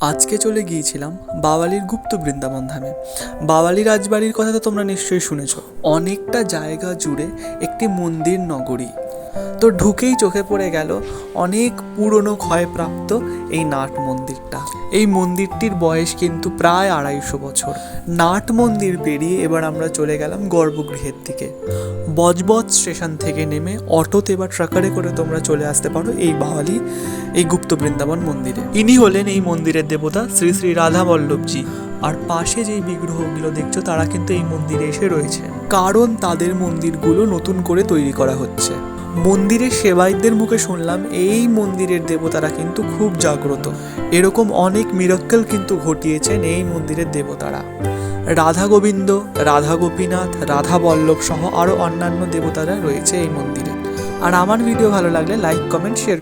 আজকে চলে গিয়েছিলাম বাওয়ালির গুপ্ত বৃন্দাবন ধামে। বাওয়ালি রাজবাড়ির কথা তো তোমরা নিশ্চয়ই শুনেছ। অনেকটা জায়গা জুড়ে একটি মন্দির নগরী। তো ঢুকেই চোখে পড়ে গেল অনেক পুরনো ক্ষয়প্রাপ্ত এই নাট মন্দিরটা। এই মন্দিরটির বয়স কিন্তু প্রায় 250 বছর। নাট মন্দির পেরিয়ে এবার আমরা চলে গেলাম গর্ভগৃহের দিকে। বজবজ স্টেশন থেকে নেমে অটোতে বা ট্রাকারে করে তোমরা চলে আসতে পারো এই বাওয়ালি এই গুপ্ত বৃন্দাবন মন্দিরে। ইনি হলেন এই মন্দিরের দেবতা শ্রী শ্রী রাধা বল্লভজি। আর পাশে যেই বিগ্রহগুলো দেখছো তারা কিন্তু এই মন্দিরে এসে রয়েছে, কারণ তাদের মন্দিরগুলো নতুন করে তৈরি করা হচ্ছে। মন্দিরের সেবায়তদের মুখে শুনলাম এই মন্দিরের দেবতারা কিন্তু খুব জাগ্রত। এরকম অনেক মিরাক্কেল কিন্তু ঘটিয়েছেন এই মন্দিরের দেবতারা। রাধা গোবিন্দ, রাধা গোপীনাথ, রাধা বল্লভ সহ আরও অন্যান্য দেবতারা রয়েছে এই মন্দিরে। আর আমার ভিডিও ভালো লাগলে লাইক, কমেন্ট, শেয়ার